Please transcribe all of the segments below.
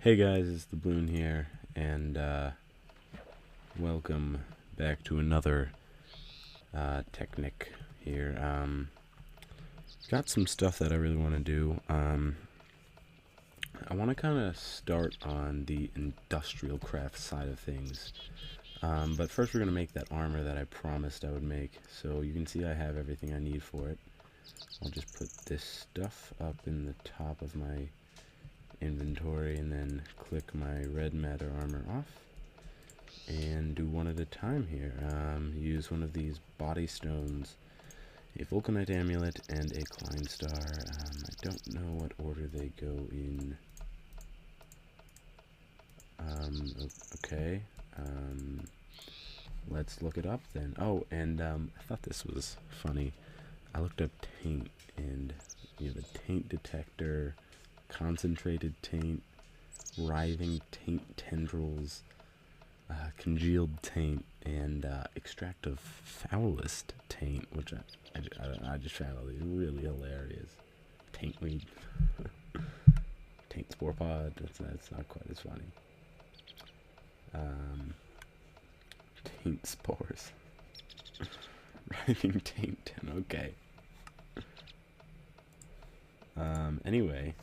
Hey guys, it's TheBlewn here, and welcome back to another Technic here. Got some stuff that I really want to do. I want to kind of start on the industrial craft side of things. But first we're going to make that armor that I promised I would make. So you can see I have everything I need for it. I'll just put this stuff up in the top of my inventory and then click my red matter armor off and do one at a time here. Use one of these body stones, a vulcanite amulet, and a Klein star. I don't know what order they go in. Okay. Let's look it up then. Oh, and I thought this was funny. I looked up taint, and you have a taint detector, concentrated taint, writhing taint tendrils, congealed taint, and extract of foulest taint, which I just found really hilarious. Taint weed. Taint spore pod. That's not quite as funny. Taint spores. Writhing taint. Okay. Anyway,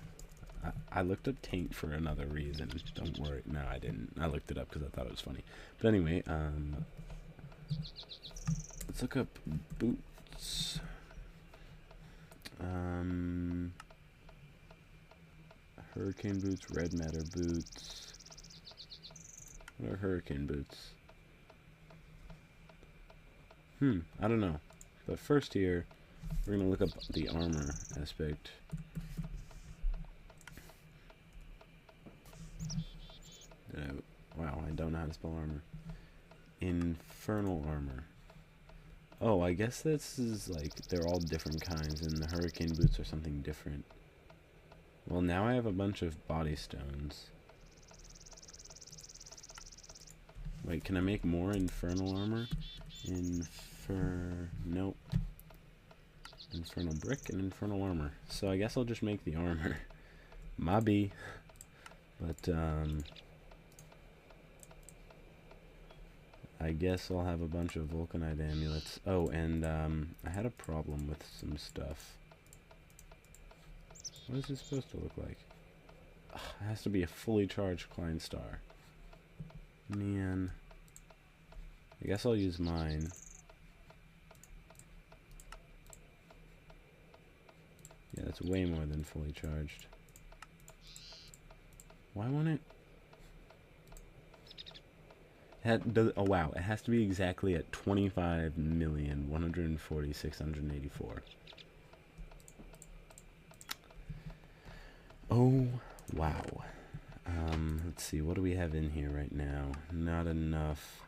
I looked up taint for another reason. Don't worry. No, I didn't. I looked it up because I thought it was funny. But anyway, let's look up boots. Hurricane boots, red matter boots. What are hurricane boots? I don't know. But first here, we're going to look up the armor aspect. Wow, I don't know how to spell armor. Infernal armor. Oh, I guess this is like, they're all different kinds, and the hurricane boots are something different. Well, now I have a bunch of body stones. Wait, can I make more infernal armor? Nope. Infernal brick and infernal armor. So I guess I'll just make the armor. Maybe. But, I guess I'll have a bunch of vulcanite amulets. Oh, and, I had a problem with some stuff. What is this supposed to look like? Ugh, it has to be a fully charged Klein star. Man. I guess I'll use mine. Yeah, that's way more than fully charged. Why won't it? Oh wow, it has to be exactly at 25,140,684. Oh wow. Let's see, what do we have in here right now? Not enough.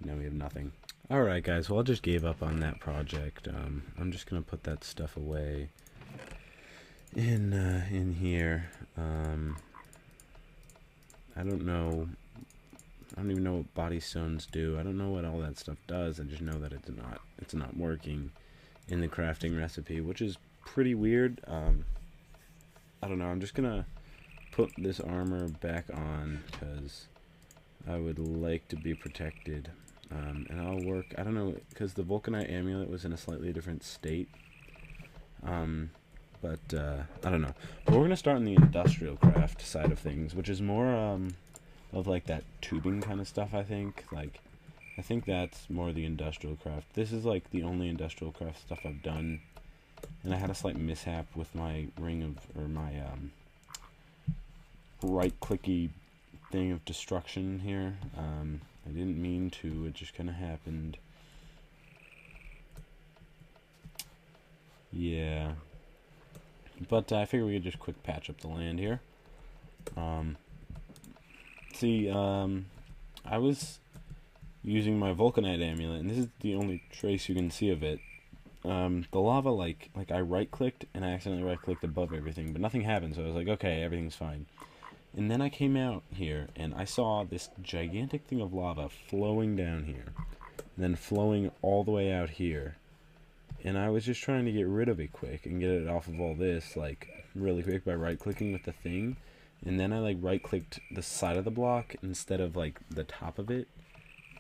No, we have nothing. Alright guys, well I just gave up on that project. I'm just gonna put that stuff away in here. I don't know. I don't even know what body stones do. I don't know what all that stuff does. I just know that it's not working in the crafting recipe, which is pretty weird. I don't know. I'm just gonna put this armor back on because I would like to be protected. And I'll work. I don't know, because the vulcanite amulet was in a slightly different state. But I don't know. But we're gonna start on the industrial craft side of things, which is more of like that tubing kind of stuff. I think that's more the industrial craft. This is like the only industrial craft stuff I've done, and I had a slight mishap with my my right clicky thing of destruction here. I didn't mean to. It just kind of happened. Yeah. But I figure we could just quick patch up the land here. I was using my vulcanite amulet, and this is the only trace you can see of it. The lava, like I right-clicked, and I accidentally right-clicked above everything, but nothing happened, so I was like, okay, everything's fine. And then I came out here, and I saw this gigantic thing of lava flowing down here, and then flowing all the way out here. And I was just trying to get rid of it quick and get it off of all this, like, really quick by right-clicking with the thing. And then I, like, right-clicked the side of the block instead of, like, the top of it.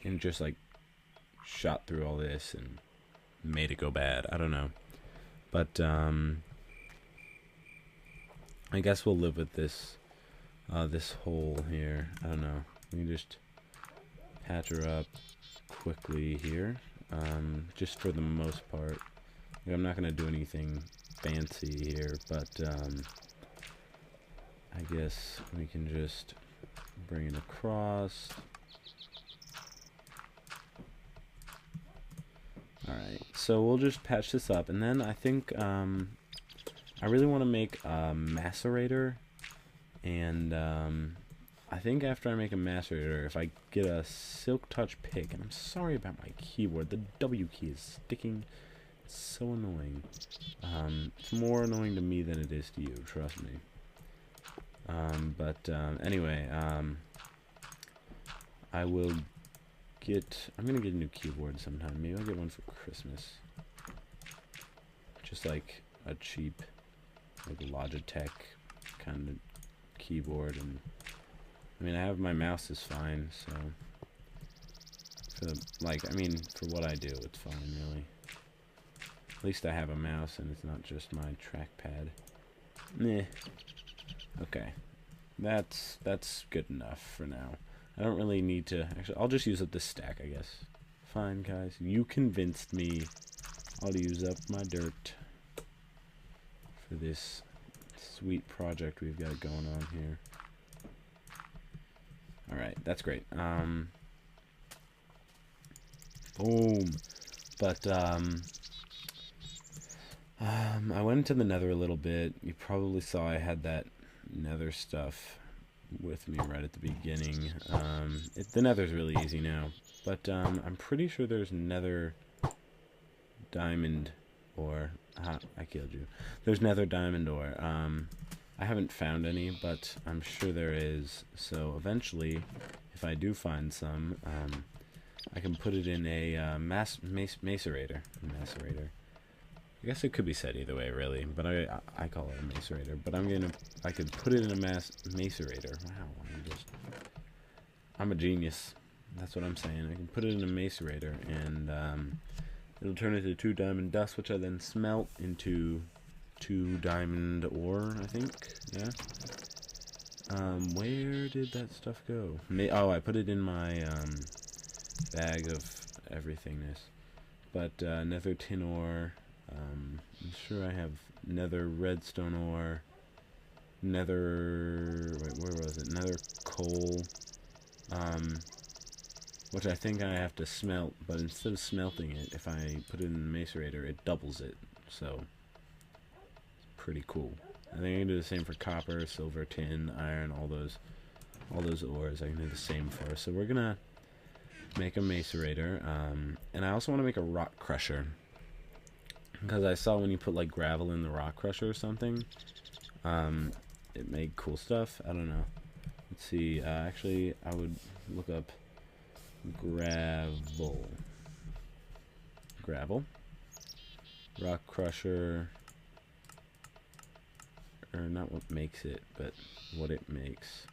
And just, like, shot through all this and made it go bad. I don't know. But, I guess we'll live with this, this hole here. I don't know. Let me just patch her up quickly here. Just for the most part. I'm not going to do anything fancy here, but I guess we can just bring it across. Alright, so we'll just patch this up, and then I think I really want to make a macerator, and I think after I make a macerator, if I get a silk touch pick, and I'm sorry about my keyboard, the W key is sticking. It's so annoying. It's more annoying to me than it is to you, trust me. Anyway, I'm gonna get a new keyboard sometime. Maybe I'll get one for Christmas. Just like a cheap, like Logitech kind of keyboard, and I mean, I have my mouse is fine, so for what I do, it's fine, really. At least I have a mouse, and it's not just my trackpad. Meh. Okay. That's good enough for now. I don't really need to... Actually, I'll just use up this stack, I guess. Fine, guys. You convinced me. I'll use up my dirt for this sweet project we've got going on here. Alright, that's great. Boom. But, I went into the nether a little bit. You probably saw I had that nether stuff with me right at the beginning. The nether's really easy now. But, I'm pretty sure there's nether diamond ore. Aha, I killed you. There's nether diamond ore. I haven't found any, but I'm sure there is. So eventually, if I do find some, I can put it in a macerator. I guess it could be said either way, really, but I call it a macerator. But I could put it in a macerator. Wow, I'm a genius. That's what I'm saying. I can put it in a macerator, and it'll turn into 2 diamond dust, which I then smelt into 2 diamond ore, I think. Yeah. Where did that stuff go? Oh, I put it in my bag of everythingness. But nether tin ore. I'm sure I have nether redstone ore. Nether... Wait, where was it? Nether coal. Which I think I have to smelt, but instead of smelting it, if I put it in the macerator, it doubles it. So, it's pretty cool. I think I can do the same for copper, silver, tin, iron, all those ores. I can do the same for. So we're gonna make a macerator, and I also want to make a rock crusher, because I saw when you put like gravel in the rock crusher or something, it made cool stuff. I don't know. Let's see. Actually, I would look up gravel, rock crusher, or not what makes it, but what it makes.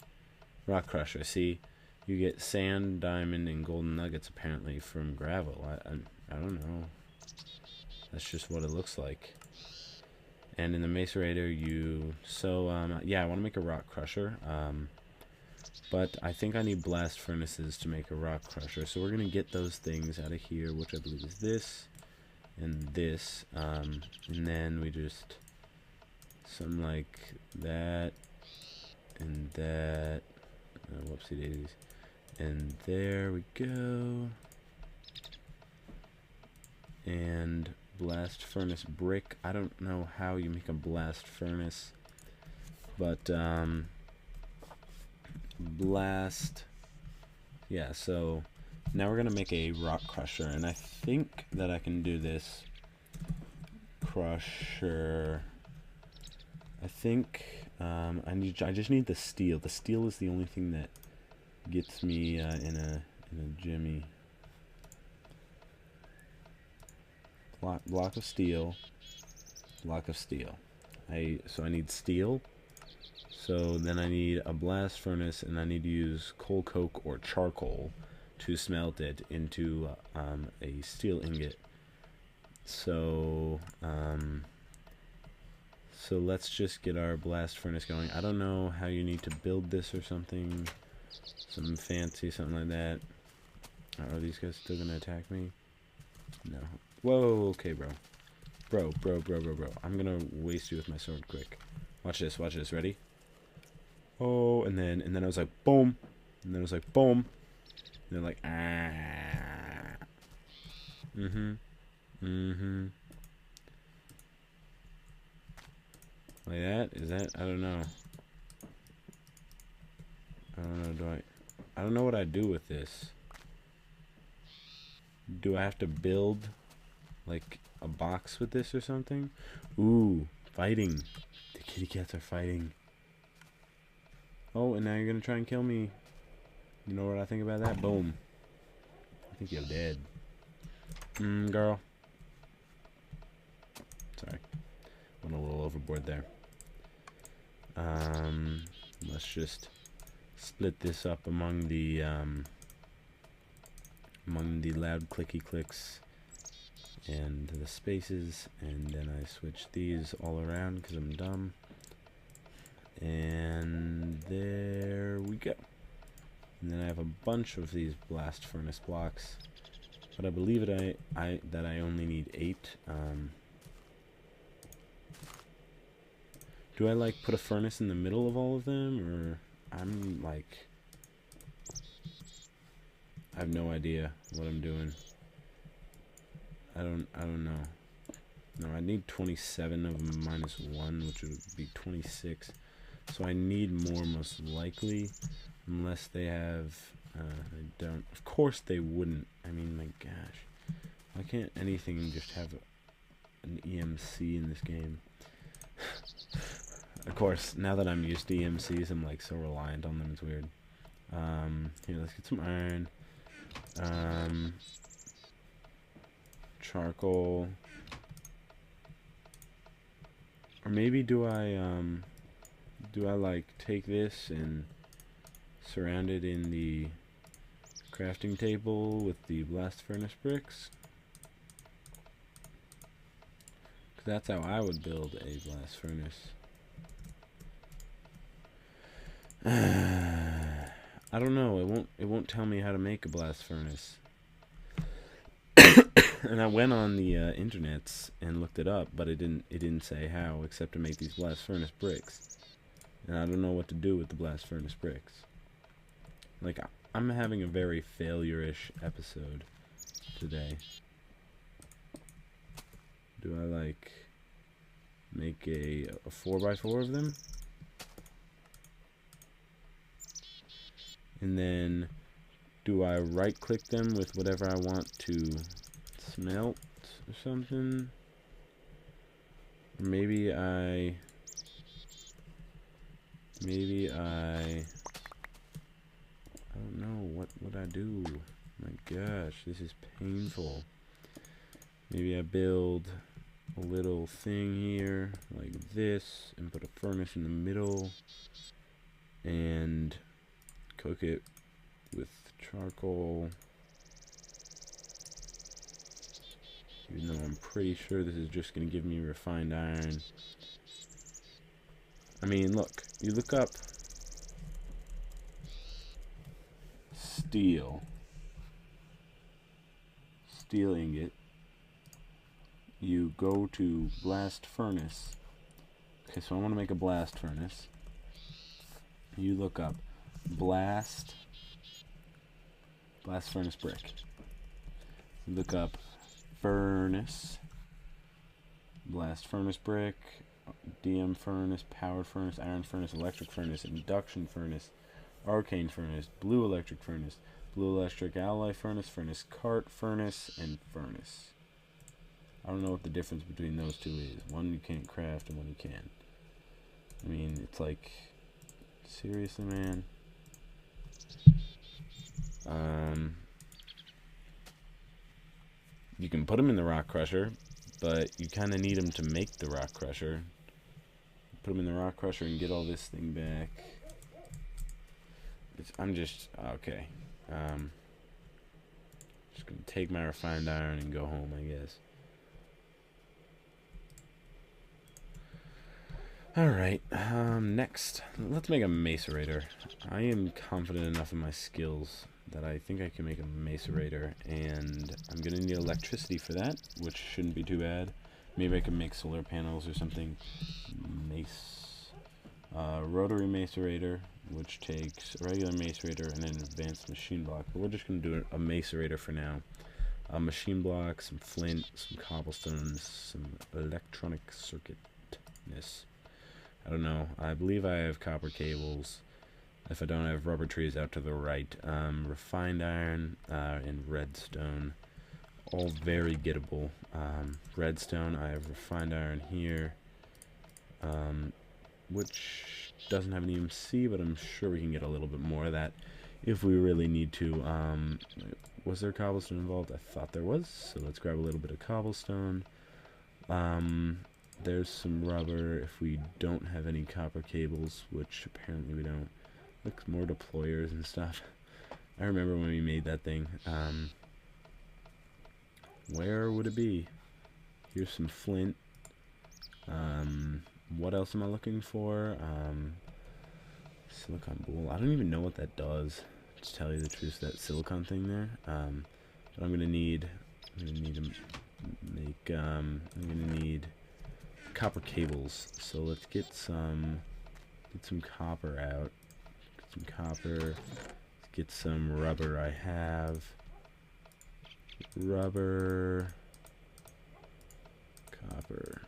Rock crusher. See, you get sand, diamond, and golden nuggets apparently from gravel. I don't know. That's just what it looks like. And in the macerator, yeah, I want to make a rock crusher. But I think I need blast furnaces to make a rock crusher. So we're going to get those things out of here, which I believe is this and this. And then we just something like that and that. Whoopsie daisies. And there we go. And blast furnace brick. I don't know how you make a blast furnace, but blast. Yeah, so now we're gonna make a rock crusher, and I think that I can do this crusher. I think I just need the steel. The steel is the only thing that gets me in a jimmy. block of steel, block of steel. So I need steel. So then I need a blast furnace, and I need to use coal coke or charcoal to smelt it into a steel ingot. So so let's just get our blast furnace going. I don't know how you need to build this or something. Something fancy, something like that. Are these guys still gonna attack me? No. Whoa, okay, bro. Bro. I'm gonna waste you with my sword quick. Watch this, ready? Oh, and then I was like, boom. And then I was like, boom. And they're like, ah. Like that? Is that? I don't know. I don't know what I do with this. Do I have to build like a box with this or something? Ooh, fighting. The kitty cats are fighting. Oh, and now you're gonna try and kill me. You know what I think about that? Boom. I think you're dead. Girl. Sorry. Went a little overboard there. Let's just split this up among the loud clicky clicks and the spaces, and then I switch these all around because I'm dumb. And there we go. And then I have a bunch of these blast furnace blocks, but I believe that I only need 8. Do I like put a furnace in the middle of all of them, or I'm like, I have no idea what I'm doing. I don't know. No, I need 27 of them minus 1, which would be 26. So I need more, most likely, unless they have, they don't. Of course they wouldn't. I mean, my gosh. Why can't anything just have an EMC in this game? Of course, now that I'm used to EMCs, I'm like so reliant on them, it's weird. Here, let's get some iron. Charcoal. Or maybe do I like take this and surround it in the crafting table with the blast furnace bricks? 'Cause that's how I would build a blast furnace. I don't know. It won't tell me how to make a blast furnace. And I went on the internets and looked it up, but it didn't say how, except to make these blast furnace bricks. And I don't know what to do with the blast furnace bricks. Like, I'm having a very failure-ish episode today. Do I like make a 4x4 of them? And then do I right click them with whatever I want to smelt or something? Or maybe I don't know, what would I do? My gosh, this is painful. Maybe I build a little thing here like this and put a furnace in the middle and cook it with charcoal, even though I'm pretty sure this is just going to give me refined iron. I mean, look, you look up steel ingot, you go to blast furnace. Okay, so I want to make a blast furnace. You look up blast furnace brick. You look up furnace, blast furnace brick, DM furnace, powered furnace, iron furnace, electric furnace, induction furnace, arcane furnace, blue electric furnace, blue electric alloy furnace, furnace cart furnace, and furnace. I don't know what the difference between those two is. One you can't craft and one you can. I mean, it's like, seriously, man. You can put them in the rock crusher, but you kind of need them to make the rock crusher. Put them in the rock crusher and get all this thing back. I'm just okay. Just gonna take my refined iron and go home, I guess. Alright, next, let's make a macerator. I am confident enough in my skills that I think I can make a macerator, and I'm gonna need electricity for that, which shouldn't be too bad. Maybe I can make solar panels or something. Rotary macerator, which takes a regular macerator and an advanced machine block, but we're just gonna do a macerator for now. A machine block, some flint, some cobblestones, some electronic circuitness. I don't know. I believe I have copper cables. If I don't, I have rubber trees out to the right. Refined iron and redstone. All very gettable. Redstone, I have refined iron here. Which doesn't have an EMC, but I'm sure we can get a little bit more of that if we really need to. Was there cobblestone involved? I thought there was. So let's grab a little bit of cobblestone. There's some rubber if we don't have any copper cables, which apparently we don't. Looks more deployers and stuff. I remember when we made that thing. Where would it be? Here's some flint. What else am I looking for? Silicon bowl. I don't even know what that does, to tell you the truth, that silicon thing there. But I'm gonna need copper cables. So let's get some copper out. Get some copper. Let's get some rubber. I have rubber, copper.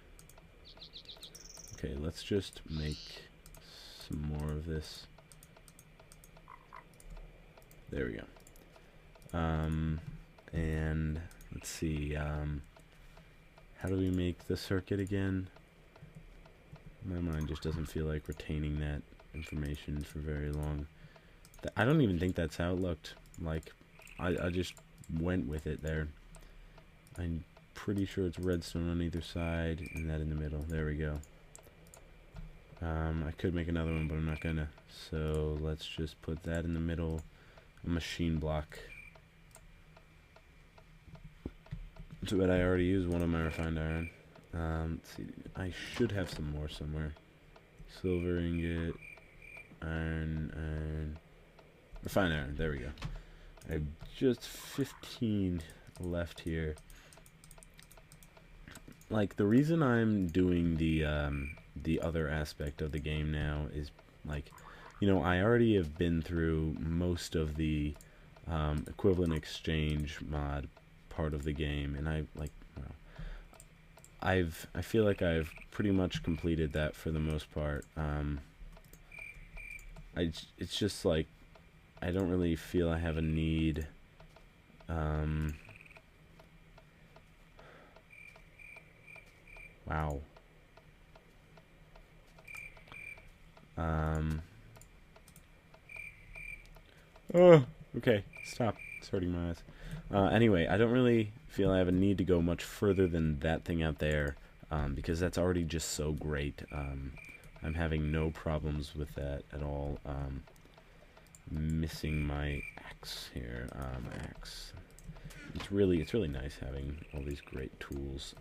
Okay, let's just make some more of this. There we go. And let's see, how do we make the circuit again? My mind just doesn't feel like retaining that information for very long. I don't even think that's how it looked. Like, I just went with it there. I'm pretty sure it's redstone on either side and that in the middle. There we go. I could make another one, but I'm not gonna. So let's just put that in the middle. A machine block. So that I already used one of my refined iron. Let's see. I should have some more somewhere. Silver ingot, iron, refined iron. There we go. I have just 15 left here. Like, the reason I'm doing the other aspect of the game now is, like, you know, I already have been through most of the equivalent exchange mod part of the game, and I feel like I've pretty much completed that for the most part. It's just like I don't really feel I have a need. Wow. Oh, okay, stop. It's hurting my eyes. Anyway, I don't really feel I have a need to go much further than that thing out there, because that's already just so great. I'm having no problems with that at all. Missing my axe here. Axe. It's really nice having all these great tools.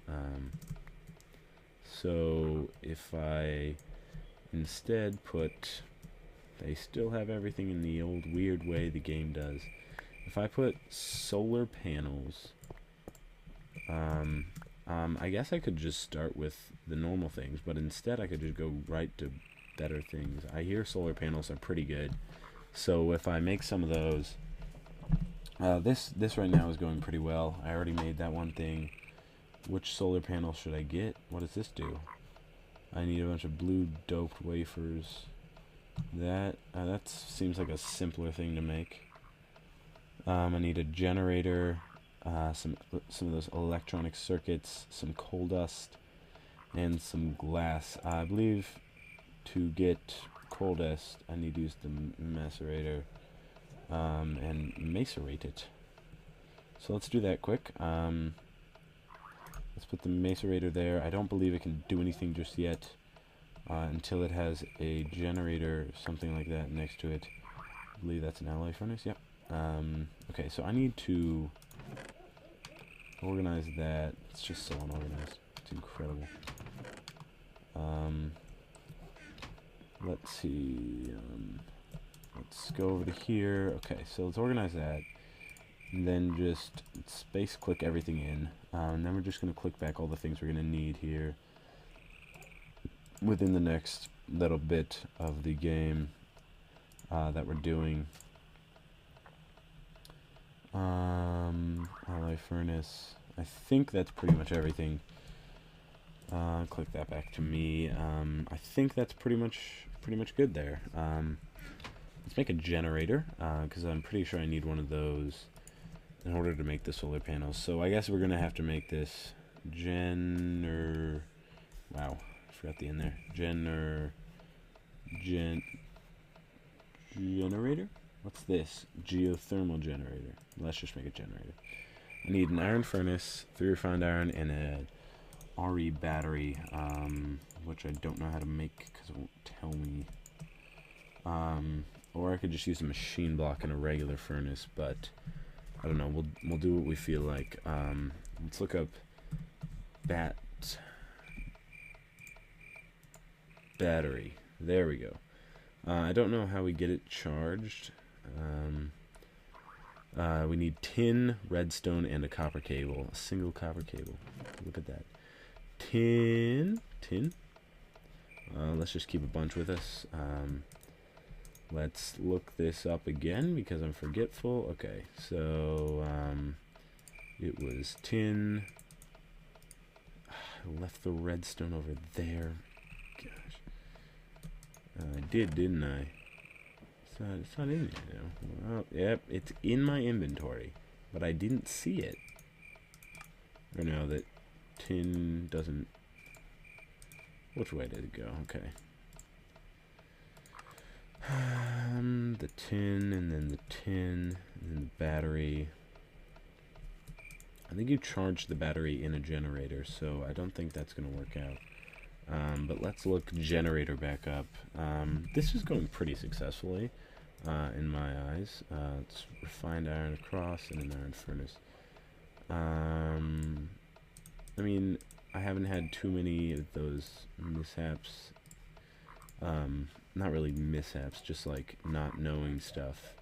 So if I instead put, they still have everything in the old weird way the game does. If I put solar panels, I guess I could just start with the normal things, but instead I could just go right to better things. I hear solar panels are pretty good, so if I make some of those, this right now is going pretty well. I already made that one thing. Which solar panel should I get? What does this do? I need a bunch of blue doped wafers. That seems like a simpler thing to make. I need a generator, some of those electronic circuits, some coal dust, and some glass. I believe to get coal dust, I need to use the macerator and macerate it. So let's do that quick. Let's put the macerator there. I don't believe it can do anything just yet until it has a generator, something like that, next to it. I believe that's an alloy furnace. Yep. Okay, so I need to organize that. It's just so unorganized. It's incredible. Let's see. Let's go over to here. Okay, so let's organize that. And then just space click everything in. And then we're just going to click back all the things we're going to need here within the next little bit of the game that we're doing. Alloy furnace. I think that's pretty much everything. Click that back to me. I think that's pretty much good there. Let's make a generator, because I'm pretty sure I need one of those in order to make the solar panels. So I guess we're gonna have to make this generator. Wow, I forgot the end there. Generator? What's this? Geothermal generator. Let's just make a generator. I need an iron furnace, 3 refined iron, and a RE battery, which I don't know how to make because it won't tell me. Or I could just use a machine block in a regular furnace, but I don't know. We'll do what we feel like. Let's look up battery. There we go. I don't know how we get it charged. We need tin, redstone, and a copper cable. A single copper cable. Look at that. Tin. Let's just keep a bunch with us. Let's look this up again because I'm forgetful. Okay, so it was tin. I left the redstone over there. Gosh, I did, didn't I? It's not in there now. Well, yep, it's in my inventory, but I didn't see it. Or no, that tin doesn't. Which way did it go? Okay. The tin, and then the tin, and then the battery. I think you charge the battery in a generator, so I don't think that's going to work out. But let's look generator back up. This is going pretty successfully, in my eyes. It's refined iron across and an iron furnace. I mean, I haven't had too many of those mishaps. Not really mishaps, just like not knowing stuff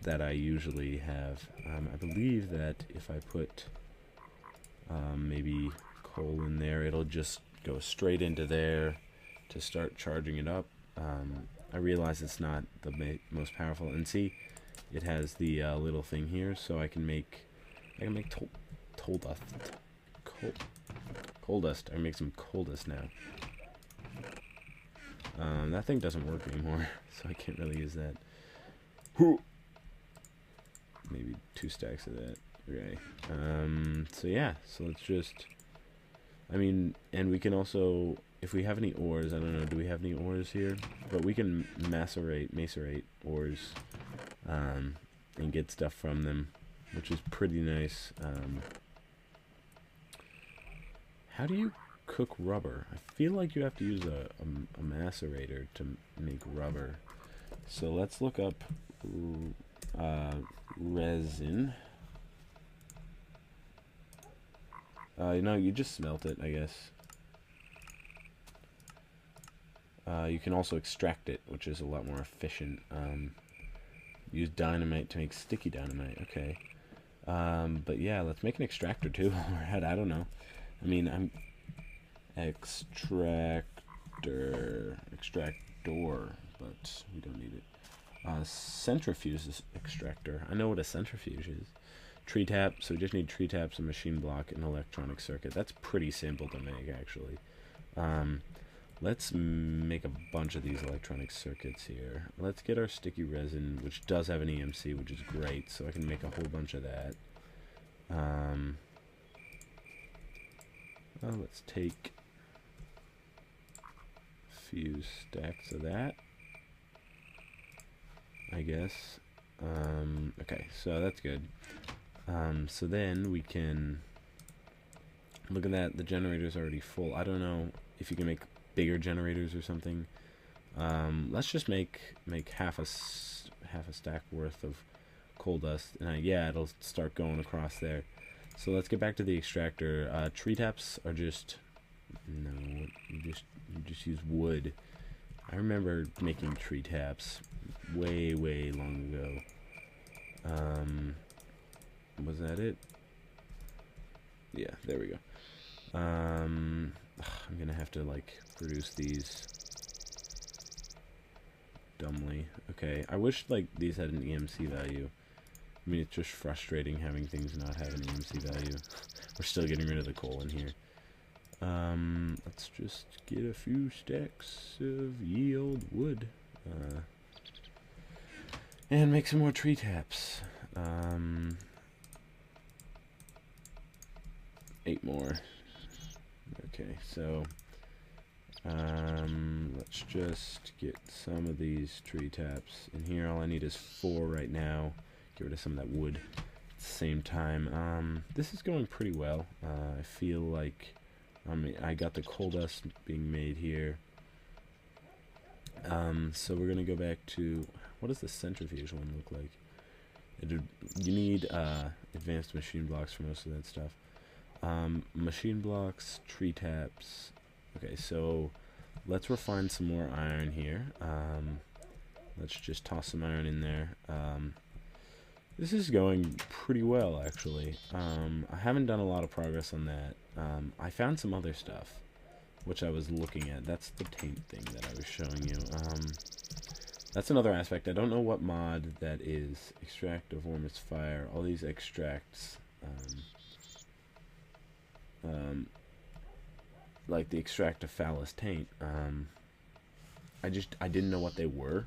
that I usually have. I believe that if I put maybe coal in there, it'll just go straight into there to start charging it up. I realize it's not the most powerful, and see, it has the little thing here, so I can make coal dust. Coal dust. I make some coal dust now. That thing doesn't work anymore, so I can't really use that. Maybe 2 stacks of that. Okay. So yeah, so let's just, I mean, and we can also, if we have any ores, I don't know, do we have any ores here? But we can macerate ores, and get stuff from them, which is pretty nice. How do you cook rubber? I feel like you have to use a macerator to make rubber. So let's look up resin. You just smelt it, I guess. You can also extract it, which is a lot more efficient. Use dynamite to make sticky dynamite. Okay. But yeah, let's make an extractor too while we're at it. I don't know. I mean, I'm extractor, but we don't need it. Centrifuge is extractor. I know what a centrifuge is. Tree tap, so we just need tree taps, a machine block, and an electronic circuit. That's pretty simple to make, actually. Let's make a bunch of these electronic circuits here. Let's get our sticky resin, which does have an EMC, which is great, so I can make a whole bunch of that. Let's take a few stacks of that, I guess. Okay, so that's good. So then we can Look at that, the generator's already full. I don't know if you can make bigger generators or something. Let's just make half a stack worth of coal dust, and yeah, it'll start going across there. So let's get back to the extractor. Tree taps are just no, you just use wood. I remember making tree taps way long ago. Was that it? Yeah, there we go. I'm gonna have to like produce these dumbly. Okay, I wish like these had an EMC value. I mean, it's just frustrating having things not have an EMC value. We're still getting rid of the coal in here. Let's just get a few stacks of ye old wood. And make some more tree taps. 8 more. Okay, so let's just get some of these tree taps in here. All I need is 4 right now. Get rid of some of that wood at the same time. This is going pretty well. I feel like I got the coal dust being made here. So we're gonna go back to, what does the centrifuge one look like? You need advanced machine blocks for most of that stuff. Machine blocks, tree taps. Okay, so let's refine some more iron here. Let's just toss some iron in there. This is going pretty well, actually. I haven't done a lot of progress on that. I found some other stuff, which I was looking at. That's the taint thing that I was showing you. That's another aspect. I don't know what mod that is. Extract of warmest fire. All these extracts. Like the extract of phallus taint. I didn't know what they were.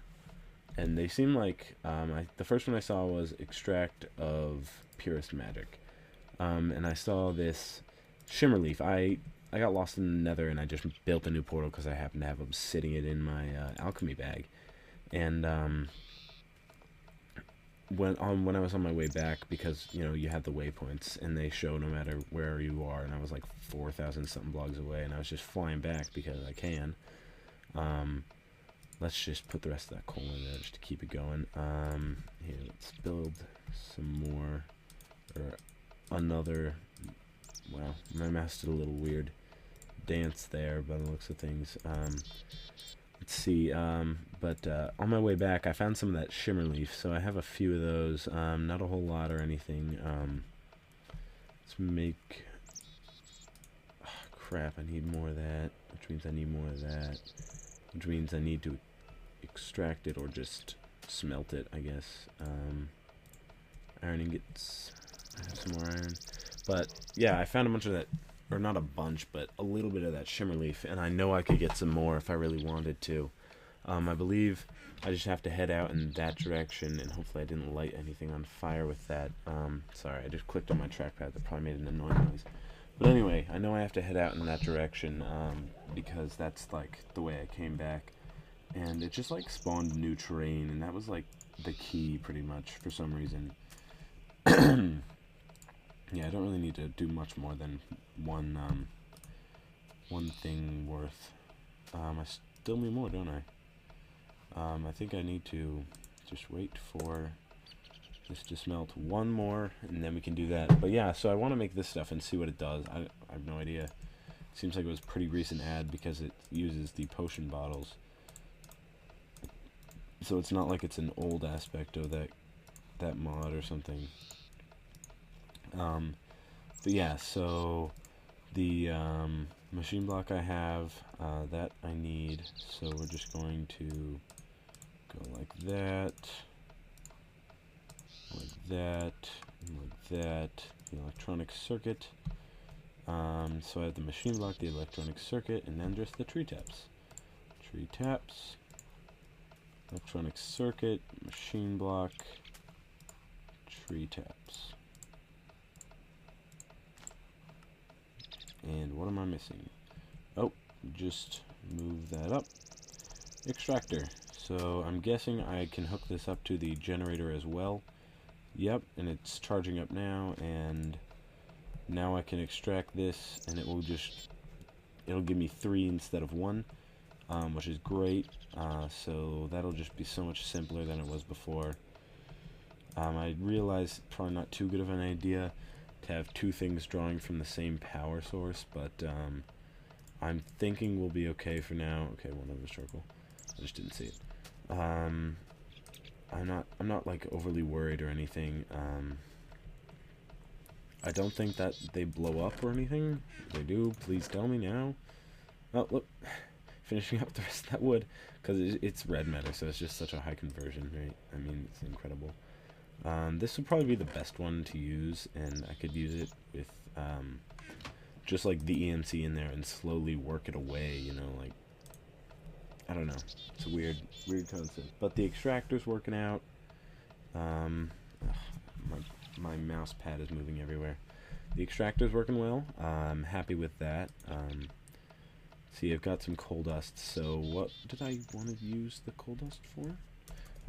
And they seem like, the first one I saw was extract of purest magic. And I saw this shimmer leaf. I got lost in the nether and I just built a new portal because I happened to have obsidian in my alchemy bag. And when I was on my way back, because you had the waypoints and they show no matter where you are, and I was like 4,000 something blocks away, and I was just flying back because I can. Let's just put the rest of that coal in there just to keep it going. Here, let's build some more, or another. Wow, my mouse did a little weird dance there by the looks of things. Let's see, but on my way back I found some of that shimmer leaf, so I have a few of those, not a whole lot or anything. Let's make, oh, crap, I need more of that, which means I need more of that, which means I need to extract it or just smelt it, I guess. Iron ingots, I have some more iron, but yeah, I found a bunch of that. Or not a bunch, but a little bit of that shimmer leaf, and I know I could get some more if I really wanted to. I believe I just have to head out in that direction, and hopefully I didn't light anything on fire with that. Sorry, I just clicked on my trackpad. That probably made an annoying noise. But anyway, I know I have to head out in that direction, because that's like the way I came back. And it just like spawned new terrain, and that was like the key pretty much for some reason. Yeah, I don't really need to do much more than one thing worth. I still need more, don't I? I think I need to just wait for this to smelt one more, and then we can do that. But yeah, so I want to make this stuff and see what it does. I have no idea. It seems like it was a pretty recent ad because it uses the potion bottles. So it's not like it's an old aspect of that mod or something. But yeah, so the machine block I have, that I need, so we're just going to go like that, like that, and like that, the electronic circuit. So I have the machine block, the electronic circuit, and then just the tree taps. Tree taps, electronic circuit, machine block, tree taps. And what am I missing? Oh, just move that up. Extractor. So I'm guessing I can hook this up to the generator as well. Yep, and it's charging up now, and Now I can extract this, and it'll give me 3 instead of 1, which is great. So that'll just be so much simpler than it was before. I realize probably not too good of an idea to have 2 things drawing from the same power source, but I'm thinking we'll be okay for now. Okay, one other circle. I just didn't see it. I'm not like overly worried or anything. I don't think that they blow up or anything. If they do, please tell me now. Oh, look. Finishing up the rest of that wood. Because it's red matter, so it's just such a high conversion, right? I mean, it's incredible. This would probably be the best one to use, and I could use it with just like the EMC in there and slowly work it away, you know, like, I don't know. It's a weird concept. But the extractor's working out. My mouse pad is moving everywhere. The extractor's working well. I'm happy with that. See, I've got some coal dust. So what did I want to use the coal dust for?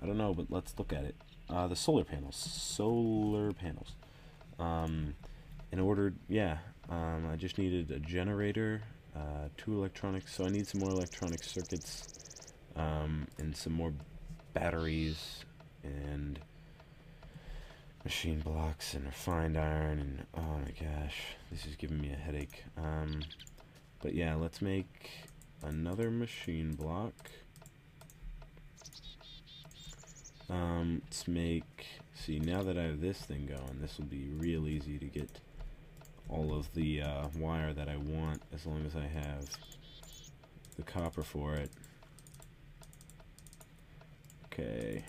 I don't know, but let's look at it. The solar panels. Solar panels. In order, yeah, I just needed a generator, 2 electronics. So I need some more electronic circuits, and some more batteries, and machine blocks, and refined iron, and oh my gosh, this is giving me a headache. But yeah, let's make another machine block. Let's make, see, now that I have this thing going, this will be real easy to get all of the wire that I want, as long as I have the copper for it. Okay,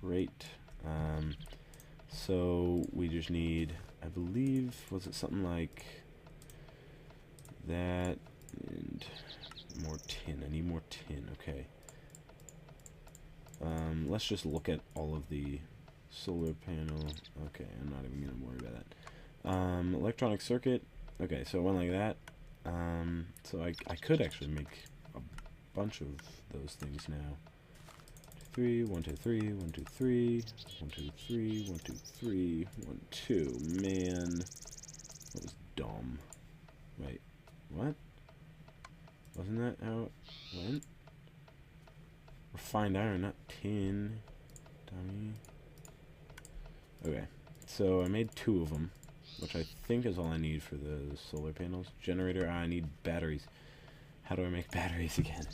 great. So we just need, I believe, was it something like that, and more tin. I need more tin. Okay. Let's just look at all of the solar panel. Okay, I'm not even gonna worry about that. Electronic circuit. Okay, so it went like that. So I could actually make a bunch of those things now. 3, 1, 2, 3, 1, 2, 3, 1, 2, 3, 1, 2, 3, 1, 2. Man, that was dumb. Wait, what? Wasn't that how it went? Refined iron, not tin. Dummy. Okay, so I made 2 of them, which I think is all I need for the solar panels. Generator, I need batteries. How do I make batteries again?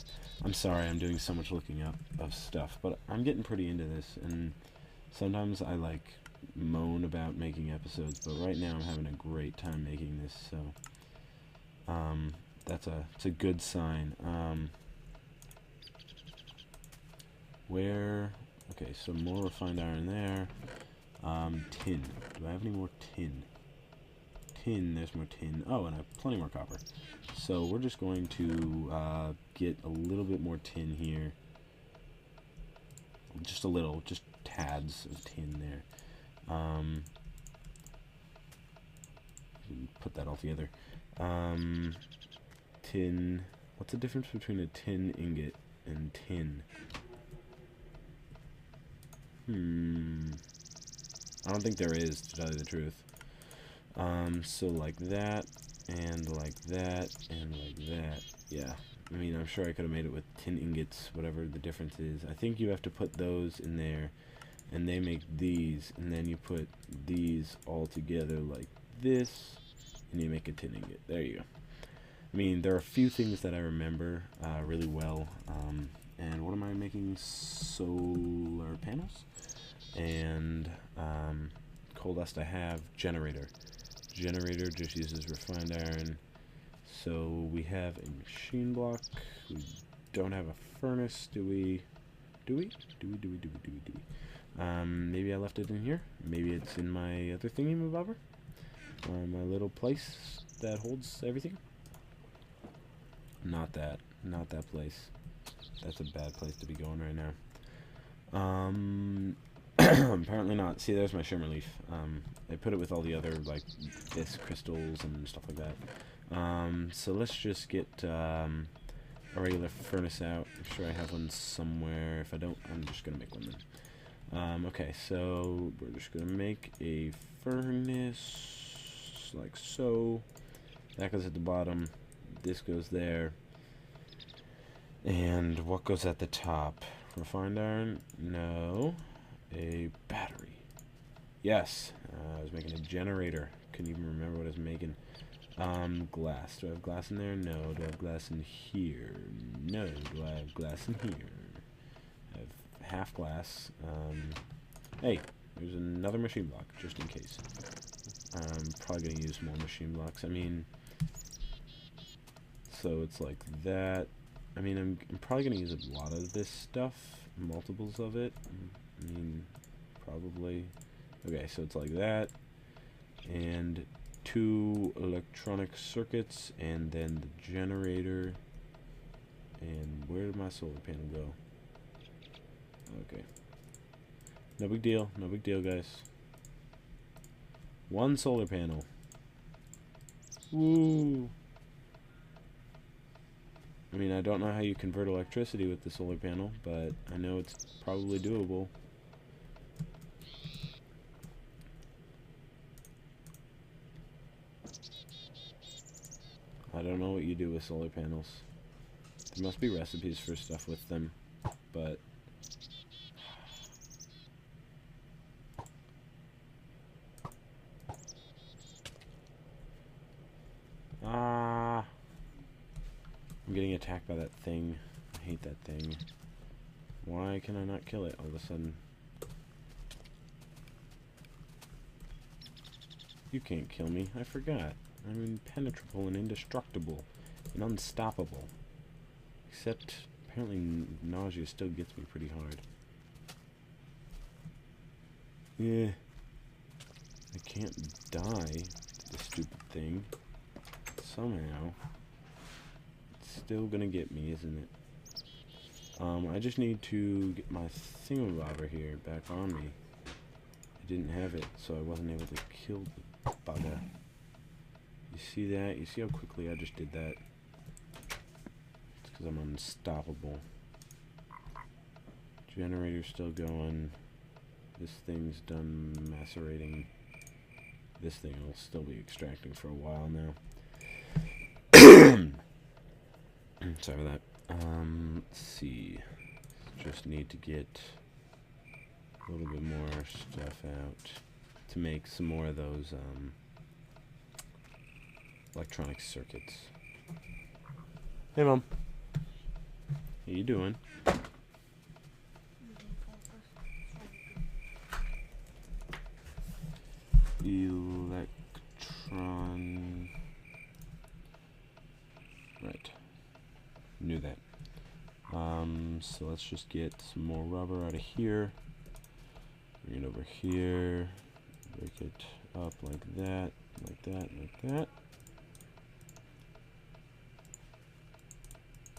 I'm sorry, I'm doing so much looking up of stuff, but I'm getting pretty into this, and sometimes I like moan about making episodes, but right now I'm having a great time making this, so it's a good sign. Okay, so more refined iron there. Tin. Do I have any more tin? Tin, there's more tin. Oh, and I have plenty more copper. So we're just going to get a little bit more tin here. Just a little, just tads of tin there. Put that all together. Tin. What's the difference between a tin ingot and tin? I don't think there is, to tell you the truth. So like that, and like that, and like that. Yeah. I mean, I'm sure I could have made it with tin ingots, whatever the difference is. I think you have to put those in there, and they make these, and then you put these all together like this, and you make a tin ingot. There you go. I mean, there are a few things that I remember really well. And what am I making? Solar panels? And coal dust I have. Generator. Generator just uses refined iron. So we have a machine block. We don't have a furnace, do we? Do we? Maybe I left it in here. Maybe it's in my other thingy-mabobber. My little place that holds everything. Not that place. That's a bad place to be going right now. Apparently not. See, there's my shimmer leaf. I put it with all the other, like, this crystals and stuff like that. So let's just get a regular furnace out. I'm sure I have one somewhere. If I don't, I'm just gonna make one then. Okay, so we're just gonna make a furnace like so. That goes at the bottom. This goes there. And what goes at the top? Refined iron? No. A battery. Yes. I was making a generator. Couldn't even remember what I was making. Glass. Do I have glass in there? No. Do I have glass in here? No. Do I have glass in here? I have half glass. Hey, there's another machine block, just in case. I'm probably going to use more machine blocks. I mean, so it's like that. I mean, I'm probably going to use a lot of this stuff, multiples of it. I mean, probably. Okay, so it's like that. And 2 electronic circuits, and then the generator. And where did my solar panel go? Okay. No big deal. No big deal, guys. 1 solar panel. Woo! I mean, I don't know how you convert electricity with the solar panel, but I know it's probably doable. I don't know what you do with solar panels. There must be recipes for stuff with them, but... I'm getting attacked by that thing. I hate that thing. Why can I not kill it all of a sudden? You can't kill me. I forgot. I'm impenetrable and indestructible and unstoppable. Except, apparently, nausea still gets me pretty hard. Yeah. I can't die to the stupid thing. Somehow. It's still gonna get me, isn't it? I just need to get my thingamabobber here back on me. I didn't have it, so I wasn't able to kill the bugger. You see that? You see how quickly I just did that? It's because I'm unstoppable. Generator's still going. This thing's done macerating. This thing will still be extracting for a while now. Sorry for that. Let's see. Just need to get a little bit more stuff out to make some more of those electronic circuits. Hey, Mom. How you doing? Electron. Right. Knew that. So let's just get some more rubber out of here. Bring it over here. Break it up like that, like that, like that.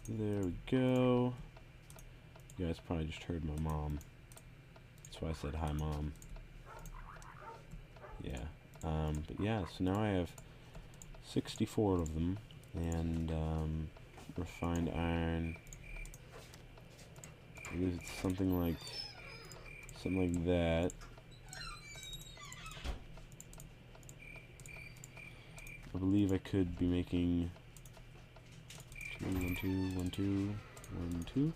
There we go. You guys probably just heard my mom. That's why I said hi, Mom. Yeah. But yeah, so now I have 64 of them, and refined iron. I believe it's something like that. I believe I could be making 1, 2, 1, 2, 1, 2,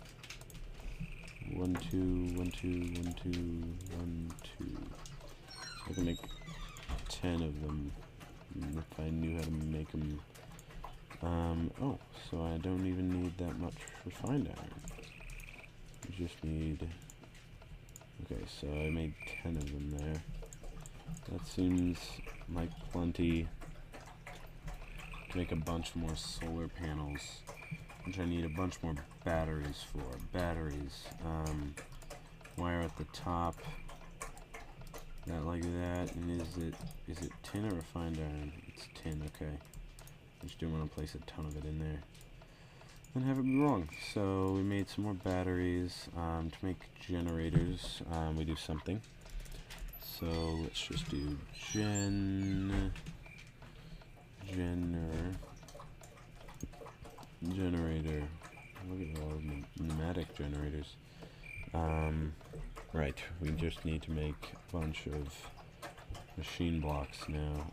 1, 2, 1, 2, 1, 2, 1, 2. So I can make 10 of them if I knew how to make them. Oh, so I don't even need that much refined iron. I just need... Okay, so I made 10 of them there. That seems like plenty to make a bunch more solar panels, which I need a bunch more batteries for. Batteries. Wire at the top. That like that, and is it tin or refined iron? It's tin, okay. I just didn't want to place a ton of it in there and have it be wrong. So we made some more batteries to make generators. We do something. So let's just do generator. Look at all the pneumatic generators. Right, we just need to make a bunch of machine blocks now.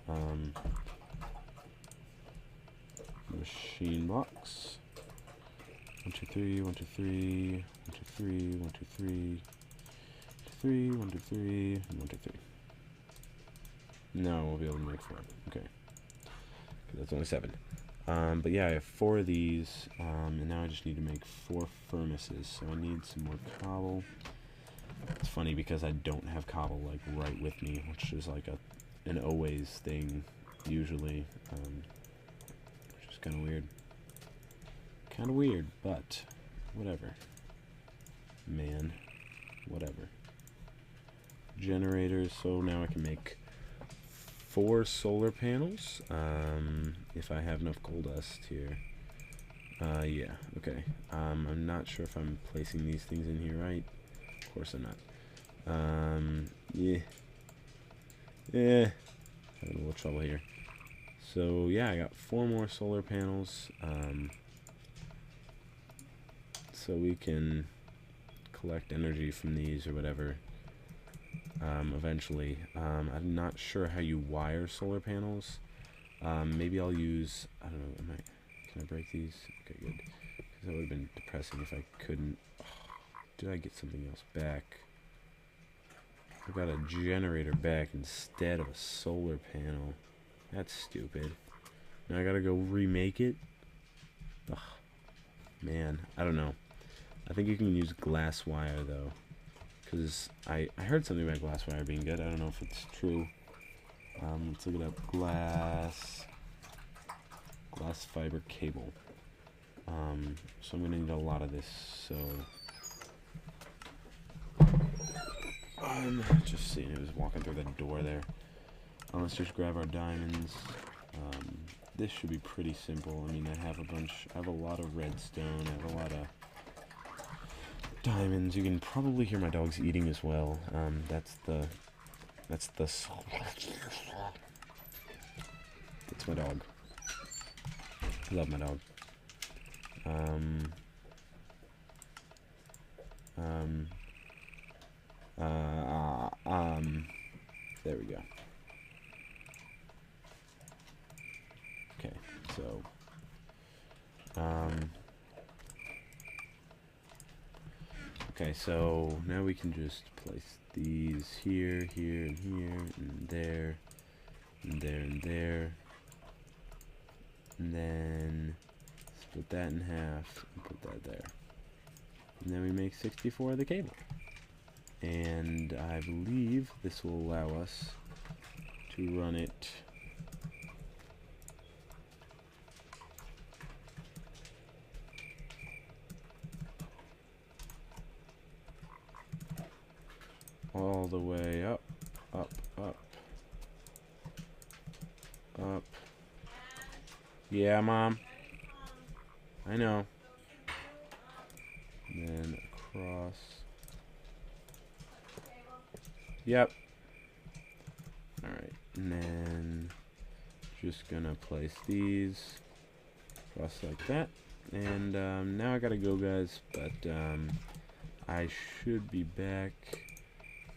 Machine blocks. 1, 2, 3, 1, 2, 3, 1, 2, 3, 1, 2, 3, 3, 1, 2, 3, and 1, 2, 3. No, we'll be able to make 4. Okay. That's only 7. But yeah, I have 4 of these, and now I just need to make 4 furnaces, so I need some more cobble. It's funny because I don't have cobble, like, right with me, which is like an always thing, usually, which is kind of weird. Kind of weird, but whatever. Man, whatever. Generators, so now I can make 4 solar panels, if I have enough coal dust here. Yeah, okay. I'm not sure if I'm placing these things in here right. Of course I'm not. Yeah. Having a little trouble here. So, yeah, I got 4 more solar panels, so we can collect energy from these or whatever, eventually. I'm not sure how you wire solar panels. Maybe I'll use, I don't know, can I break these? Okay, good. Because that would have been depressing if I couldn't. Oh, did I get something else back? I got a generator back instead of a solar panel. That's stupid. Now I gotta go remake it? Ugh. Man, I don't know. I think you can use glass wire, though. Because I heard something about glass wire being good. I don't know if it's true. Let's look it up. Glass fiber cable. So I'm going to need a lot of this, so... just seeing it was walking through the door there. Let's just grab our diamonds. This should be pretty simple. I mean, I have a lot of redstone, I have a lot of diamonds. You can probably hear my dogs eating as well. That's my dog. I love my dog. There we go. Okay, so, okay, so now we can just place these here, here, and here, and there, and there, and there, and then split that in half and put that there. And then we make 64 of the cable. And I believe this will allow us to run it all the way up, up, up, up. Yeah, Mom. I know. And then across. Yep. Alright, and then just gonna place these across like that. And now I gotta go, guys, but I should be back.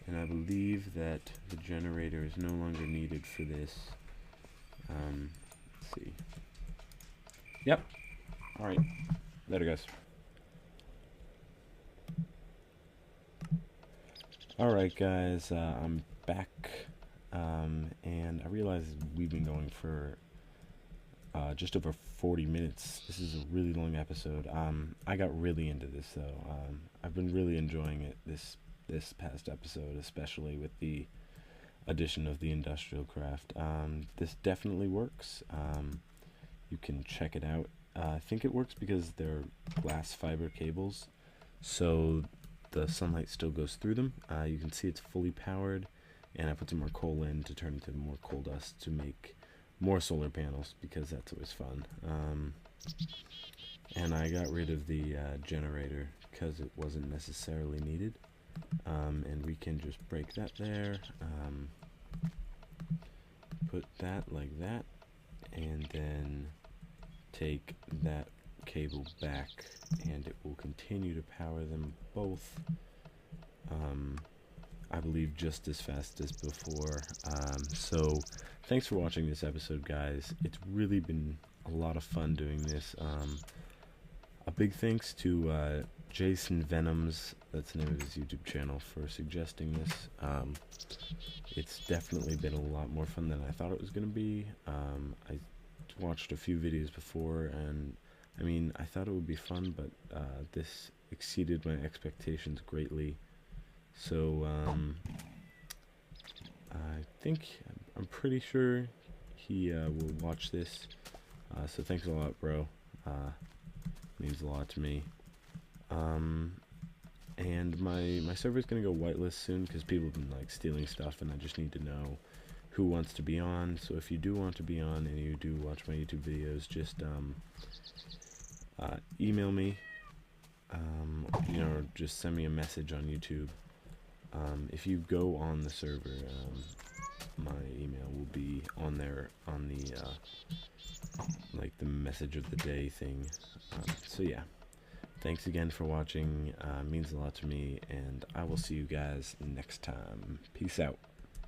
And I believe that the generator is no longer needed for this. Let's see. Yep. Alright. Later, guys. Alright, guys. I'm back. And I realize we've been going for just over 40 minutes. This is a really long episode. I got really into this, though. I've been really enjoying it this past episode, especially with the addition of the industrial craft. This definitely works. You can check it out. I think it works because they're glass fiber cables, so the sunlight still goes through them. You can see it's fully powered, and I put some more coal in to turn into more coal dust to make more solar panels, because that's always fun. And I got rid of the generator because it wasn't necessarily needed. And we can just break that there, put that like that, and then take that cable back, and it will continue to power them both. I believe, just as fast as before. So thanks for watching this episode, guys. It's really been a lot of fun doing this. A big thanks to Jason Venoms, that's the name of his YouTube channel, for suggesting this. It's definitely been a lot more fun than I thought it was going to be. I watched a few videos before, and I mean, I thought it would be fun, but this exceeded my expectations greatly. So I think, I'm pretty sure he will watch this. So thanks a lot, bro. Means a lot to me. And my server's gonna go whitelist soon because people have been like stealing stuff, and I just need to know who wants to be on. So if you do want to be on and you do watch my YouTube videos, just email me, you know, or just send me a message on YouTube. If you go on the server, my email will be on there on the like the message of the day thing. So yeah, thanks again for watching. Means a lot to me, and I will see you guys next time. Peace out.